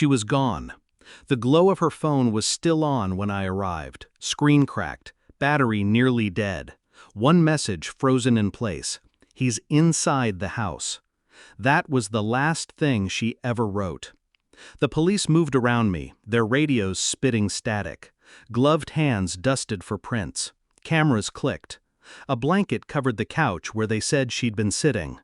She was gone. The glow of her phone was still on when I arrived, screen cracked, battery nearly dead. One message frozen in place. He's inside the house. That was the last thing she ever wrote. The police moved around me, their radios spitting static. Gloved hands dusted for prints. Cameras clicked. A blanket covered the couch where they said she'd been sitting.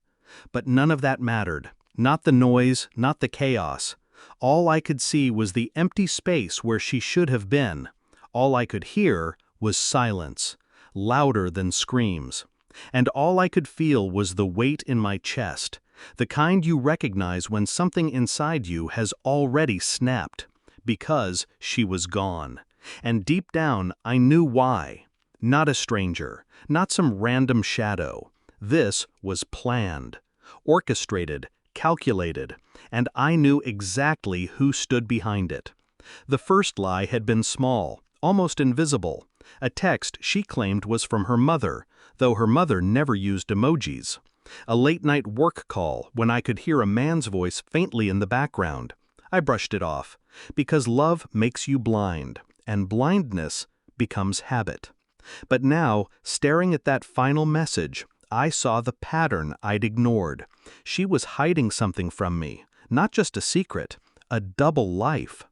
But none of that mattered. Not the noise, not the chaos. All I could see was the empty space where she should have been. All I could hear was silence, louder than screams. And all I could feel was the weight in my chest, the kind you recognize when something inside you has already snapped, because she was gone. And deep down, I knew why. Not a stranger, not some random shadow. This was planned, orchestrated, calculated, and I knew exactly who stood behind it. The first lie had been small, almost invisible. A text she claimed was from her mother, though her mother never used emojis. A late-night work call when I could hear a man's voice faintly in the background. I brushed it off, because love makes you blind, and blindness becomes habit. But now, staring at that final message, I saw the pattern I'd ignored. She was hiding something from me, not just a secret, a double life.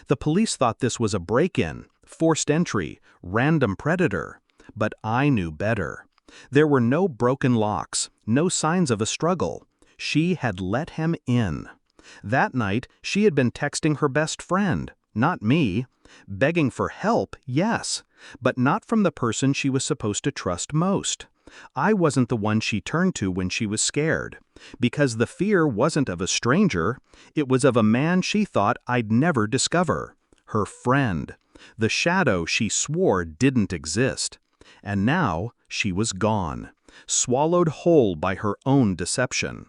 The police thought this was a break-in, forced entry, random predator. But I knew better. There were no broken locks, no signs of a struggle. She had let him in. That night, she had been texting her best friend, not me. Begging for help, yes, but not from the person she was supposed to trust most. I wasn't the one she turned to when she was scared, because the fear wasn't of a stranger, it was of a man she thought I'd never discover. Her friend, the shadow she swore didn't exist. And now she was gone, swallowed whole by her own deception.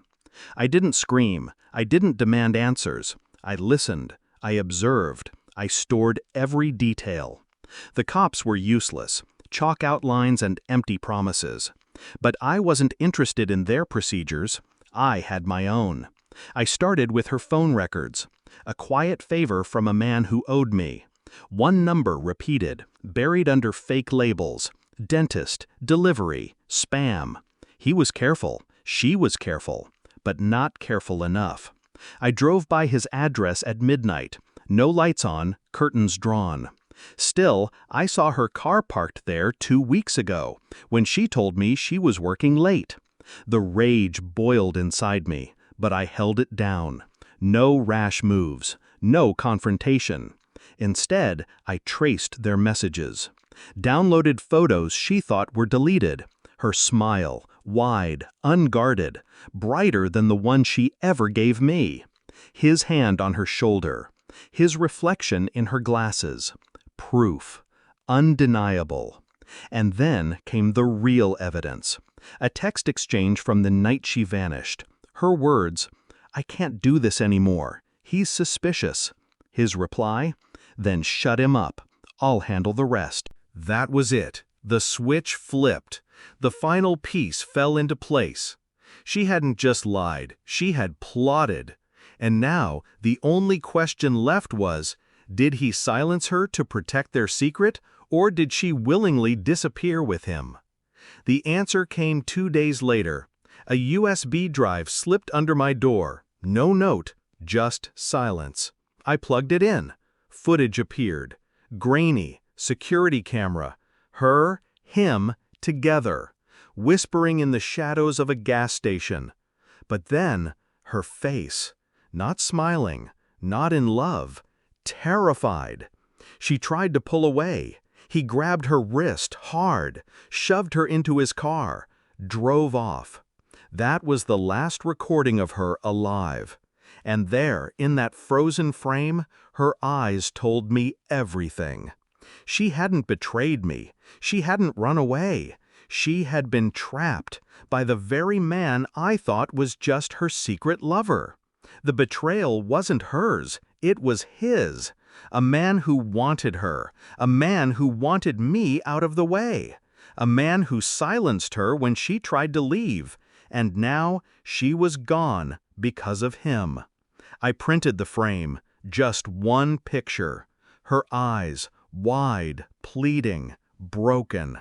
I didn't scream, I didn't demand answers. I listened, I observed, I stored every detail. The cops were useless, chalk outlines and empty promises. But I wasn't interested in their procedures. I had my own. I started with her phone records, a quiet favor from a man who owed me. One number repeated, buried under fake labels: dentist, delivery, spam. He was careful, she was careful, but not careful enough. I drove by his address at midnight. No lights on, curtains drawn. Still, I saw her car parked there 2 weeks ago, when she told me she was working late. The rage boiled inside me, but I held it down. No rash moves, no confrontation. Instead, I traced their messages. Downloaded photos she thought were deleted. Her smile, wide, unguarded, brighter than the one she ever gave me. His hand on her shoulder. His reflection in her glasses. Proof. Undeniable. And then came the real evidence. A text exchange from the night she vanished. Her words, "I can't do this anymore. He's suspicious." His reply, "Then shut him up. I'll handle the rest." That was it. The switch flipped. The final piece fell into place. She hadn't just lied, she had plotted. And now, the only question left was, did he silence her to protect their secret, or did she willingly disappear with him? The answer came 2 days later. A USB drive slipped under my door. No note, just silence. I plugged it in. Footage appeared. Grainy, security camera. Her, him, together, whispering in the shadows of a gas station. But then, her face. Not smiling, not in love, terrified. She tried to pull away. He grabbed her wrist hard, shoved her into his car, drove off. That was the last recording of her alive. And there, in that frozen frame, her eyes told me everything. She hadn't betrayed me. She hadn't run away. She had been trapped by the very man I thought was just her secret lover. The betrayal wasn't hers, it was his. A man who wanted her, a man who wanted me out of the way, a man who silenced her when she tried to leave, and now she was gone because of him. I printed the frame, Just one picture. Her eyes, wide, pleading, broken.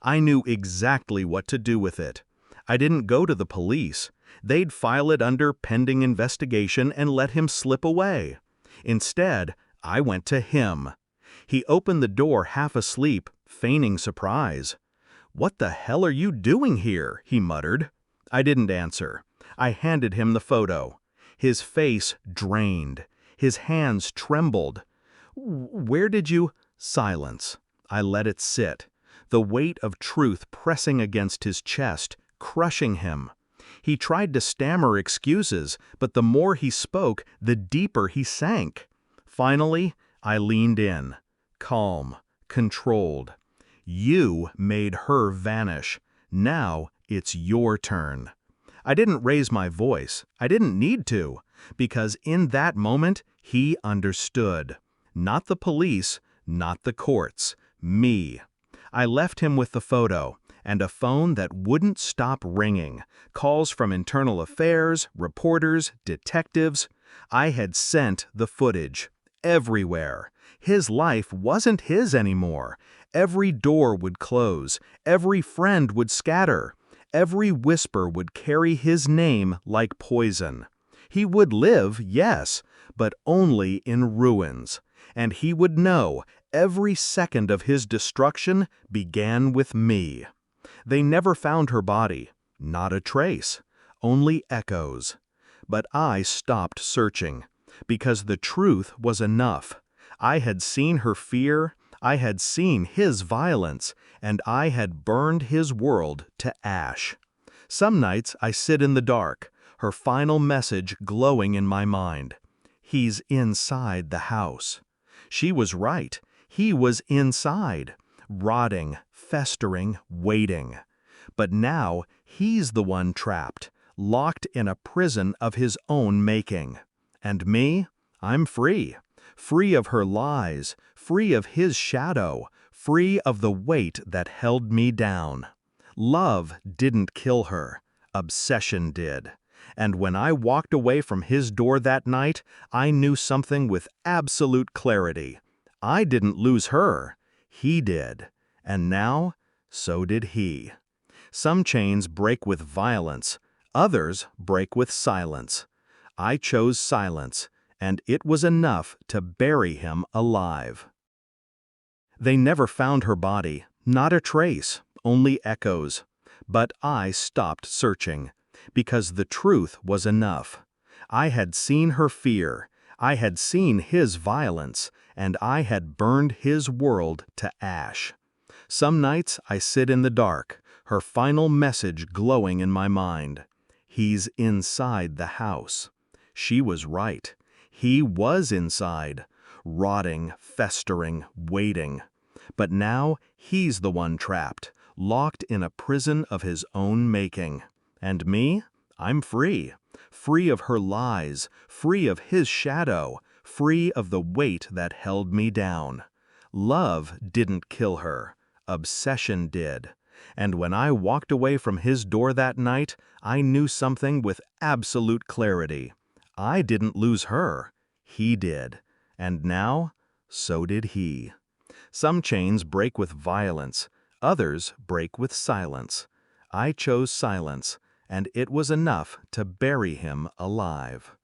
I knew exactly what to do with it. I didn't go to the police. They'd file it under pending investigation and let him slip away. Instead, I went to him. He opened the door half asleep, feigning surprise. "What the hell are you doing here?" he muttered. I didn't answer. I handed him the photo. His face drained. His hands trembled. "Where did you—" Silence. I let it sit. The weight of truth pressing against his chest, crushing him. He tried to stammer excuses, but the more he spoke, the deeper he sank. Finally, I leaned in. Calm, controlled. "You made her vanish. Now it's your turn." I didn't raise my voice. I didn't need to, because in that moment, he understood. Not the police, not the courts, me. I left him with the photo, and a phone that wouldn't stop ringing. Calls from internal affairs, reporters, detectives. I had sent the footage. Everywhere. His life wasn't his anymore. Every door would close. Every friend would scatter. Every whisper would carry his name like poison. He would live, yes, but only in ruins. And he would know every second of his destruction began with me. They never found her body. Not a trace. Only echoes. But I stopped searching, because the truth was enough. I had seen her fear, I had seen his violence, and I had burned his world to ash. Some nights I sit in the dark, her final message glowing in my mind. He's inside the house. She was right. He was inside, rotting, festering, waiting. But now he's the one trapped, locked in a prison of his own making. And me? I'm free. Free of her lies, free of his shadow, free of the weight that held me down. Love didn't kill her. Obsession did. And when I walked away from his door that night, I knew something with absolute clarity. I didn't lose her. He did. And now, so did he. Some chains break with violence. Others break with silence. I chose silence, and it was enough to bury him alive. They never found her body. Not a trace. Only echoes. But I stopped searching, because the truth was enough. I had seen her fear, I had seen his violence, and I had burned his world to ash. Some nights I sit in the dark, her final message glowing in my mind. He's inside the house. She was right. He was inside, rotting, festering, waiting. But now he's the one trapped, locked in a prison of his own making. And me? I'm free. Free of her lies, free of his shadow, free of the weight that held me down. Love didn't kill her. Obsession did. And when I walked away from his door that night, I knew something with absolute clarity. I didn't lose her. He did. And now, so did he. Some chains break with violence. Others break with silence. I chose silence, and it was enough to bury him alive.